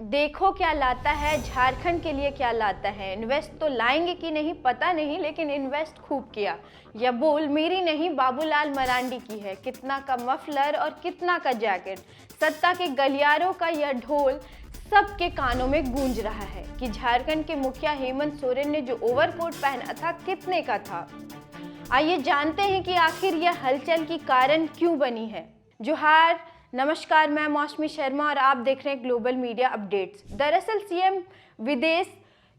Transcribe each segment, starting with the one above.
देखो क्या लाता है झारखंड के लिए, क्या लाता है। इन्वेस्ट तो लाएंगे कि नहीं पता नहीं, लेकिन इन्वेस्ट खूब किया। यह बोल मेरी नहीं बाबूलाल मरांडी की है। कितना का मफलर और कितना का जैकेट, सत्ता के गलियारों का यह ढोल सबके कानों में गूंज रहा है कि झारखंड के मुखिया हेमंत सोरेन ने जो ओवरकोट पहना था कितने का था। आइए जानते हैं कि आखिर यह हलचल की कारण क्यों बनी है। जोहार, नमस्कार, मैं मौसमी शर्मा और आप देख रहे हैं ग्लोबल मीडिया अपडेट्स। दरअसल सीएम विदेश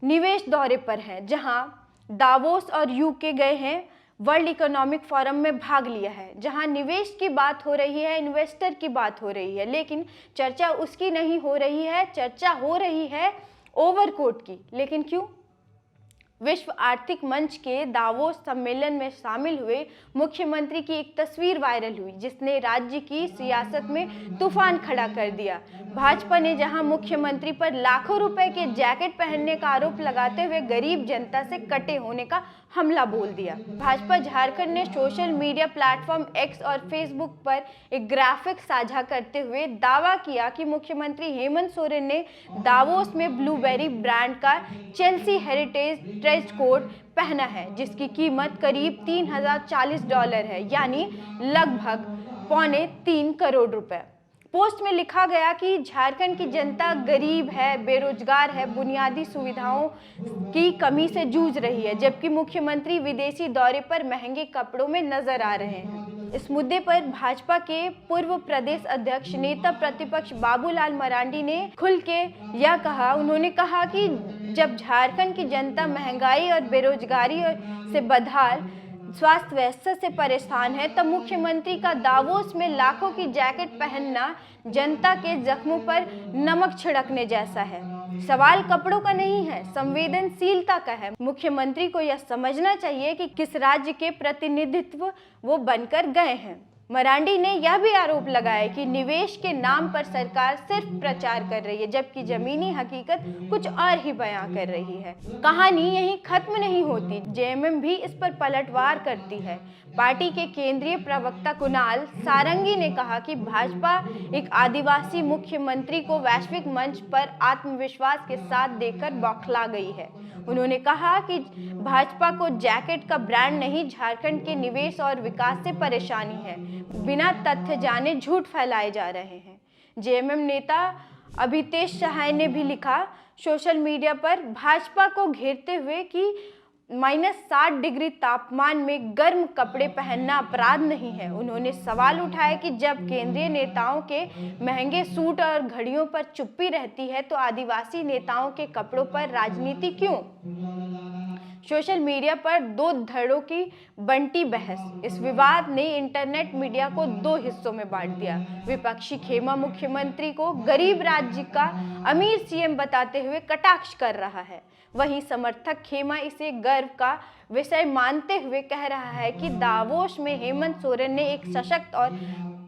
निवेश दौरे पर हैं, जहां दावोस और यूके गए हैं। वर्ल्ड इकोनॉमिक फोरम में भाग लिया है, जहां निवेश की बात हो रही है, इन्वेस्टर की बात हो रही है, लेकिन चर्चा उसकी नहीं हो रही है। चर्चा हो रही है ओवरकोट की। लेकिन क्यों? विश्व आर्थिक मंच के दावोस सम्मेलन में शामिल हुए मुख्यमंत्री की एक तस्वीर वायरल हुई, जिसने राज्य की सियासत में तूफान खड़ा कर दिया। भाजपा ने जहां मुख्यमंत्री पर लाखों रुपए के जैकेट पहनने का आरोप लगाते हुए गरीब जनता से कटे होने का हमला बोल दिया। भाजपा झारखंड ने सोशल मीडिया प्लेटफॉर्म एक्स और फेसबुक पर एक ग्राफिक साझा करते हुए दावा किया कि मुख्यमंत्री हेमंत सोरेन ने दावोस में ब्लूबेरी ब्रांड का चेल्सी हेरिटेज ट्रेंच कोट पहना है, जिसकी कीमत करीब $3040 है, यानी लगभग $2.25 करोड़ रुपए। पोस्ट में लिखा गया कि झारखंड की जनता गरीब है, बेरोजगार है, बुनियादी सुविधाओं की कमी से जूझ रही है, जबकि मुख्यमंत्री विदेशी दौरे पर महंगे कपड़ों में नजर आ रहे हैं। इस मुद्दे पर भाजपा के पूर्व प्रदेश अध्यक्ष नेता प्रतिपक्ष बाबूलाल मरांडी ने खुल के यह कहा। उन्होंने कहा कि जब झारखंड की जनता महंगाई और बेरोजगारी से बदहाल स्वास्थ्य व्यवस्था से परेशान है, तब मुख्यमंत्री का दावोस में लाखों की जैकेट पहनना जनता के जख्मों पर नमक छिड़कने जैसा है। सवाल कपड़ों का नहीं है, संवेदनशीलता का है। मुख्यमंत्री को यह समझना चाहिए कि किस राज्य के प्रतिनिधित्व वो बनकर गए हैं। मरांडी ने यह भी आरोप लगाया कि निवेश के नाम पर सरकार सिर्फ प्रचार कर रही है, जबकि जमीनी हकीकत कुछ और ही बयां कर रही है। कहानी यहीं खत्म नहीं होती, जेएमएम भी इस पर पलटवार करती है। पार्टी के केंद्रीय प्रवक्ता कुणाल सारंगी ने कहा कि भाजपा एक आदिवासी मुख्यमंत्री को वैश्विक मंच पर आत्मविश्वास के साथ देखकर बौखला गई है। उन्होंने कहा कि भाजपा को जैकेट का ब्रांड नहीं, झारखंड के निवेश और विकास से परेशानी है। बिना तथ्य जाने झूठ फैलाए जा रहे हैं। जेएमएम नेता अभितेश सहाय ने भी लिखा सोशल मीडिया पर भाजपा को घेरते हुए कि -60 डिग्री तापमान में गर्म कपड़े पहनना अपराध नहीं है। उन्होंने सवाल उठाया कि जब केंद्रीय नेताओं के महंगे सूट और घड़ियों पर चुप्पी रहती है, तो आदिवासी नेताओं के कपड़ों पर राजनीति क्यों? सोशल मीडिया पर दो धड़ों की बंटी बहस। इस विवाद ने इंटरनेट मीडिया को दो हिस्सों में बांट दिया। विपक्षी खेमा मुख्यमंत्री को गरीब राज्य का अमीर सीएम बताते हुए कटाक्ष कर रहा है, वहीं समर्थक खेमा इसे गर्व का विषय मानते हुए कह रहा है कि दावोस में हेमंत सोरेन ने एक सशक्त और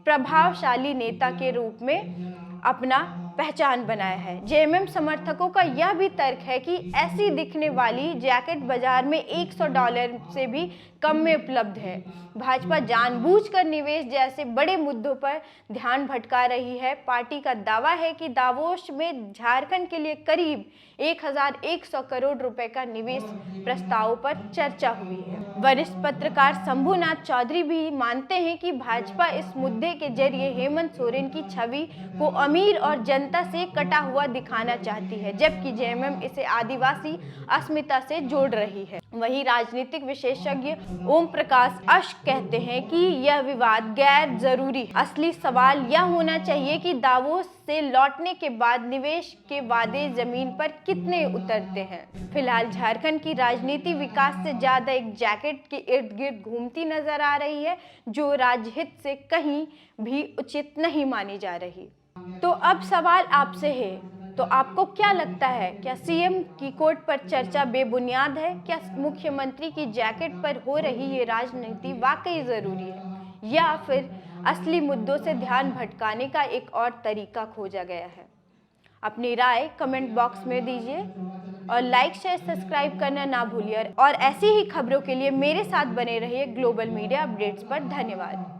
प्रभावशाली नेता के रूप में अपना पहचान बनाया है। जेएमएम समर्थकों का यह भी तर्क है कि ऐसी दिखने वाली जैकेट बाजार में $100 से भी कम में उपलब्ध है। भाजपा जानबूझकर निवेश जैसे बड़े मुद्दों पर ध्यान भटका रही है। पार्टी का दावा है कि दावोस में झारखंड के लिए करीब 1100 करोड़ रुपए का निवेश प्रस्ताव पर चर्चा हुई है। वरिष्ठ पत्रकार शंभुनाथ चौधरी भी मानते हैं कि भाजपा इस मुद्दे के जरिए हेमंत सोरेन की छवि को अमीर और जनता से कटा हुआ दिखाना चाहती है, जबकि जेएमएम इसे आदिवासी अस्मिता से जोड़ रही है। वहीं राजनीतिक विशेषज्ञ ओम प्रकाश अश्क कहते हैं कि यह विवाद गैर जरूरी है। असली सवाल यह होना चाहिए कि दावोस से लौटने के बाद निवेश के वादे जमीन पर कितने उतरते हैं। फिलहाल झारखंड की राजनीति विकास से ज्यादा एक जैकेट के इर्द गिर्द घूमती नजर आ रही है, जो राज्यहित से कहीं भी उचित नहीं मानी जा रही। तो अब सवाल आपसे है, तो आपको क्या लगता है, क्या सीएम की कोट पर चर्चा बेबुनियाद है? क्या मुख्यमंत्री की जैकेट पर हो रही ये राजनीति वाकई जरूरी है, या फिर असली मुद्दों से ध्यान भटकाने का एक और तरीका खोजा गया है? अपनी राय कमेंट बॉक्स में दीजिए और लाइक शेयर सब्सक्राइब करना ना भूलिए। और ऐसी ही खबरों के लिए मेरे साथ बने रहिए ग्लोबल मीडिया अपडेट्स पर। धन्यवाद।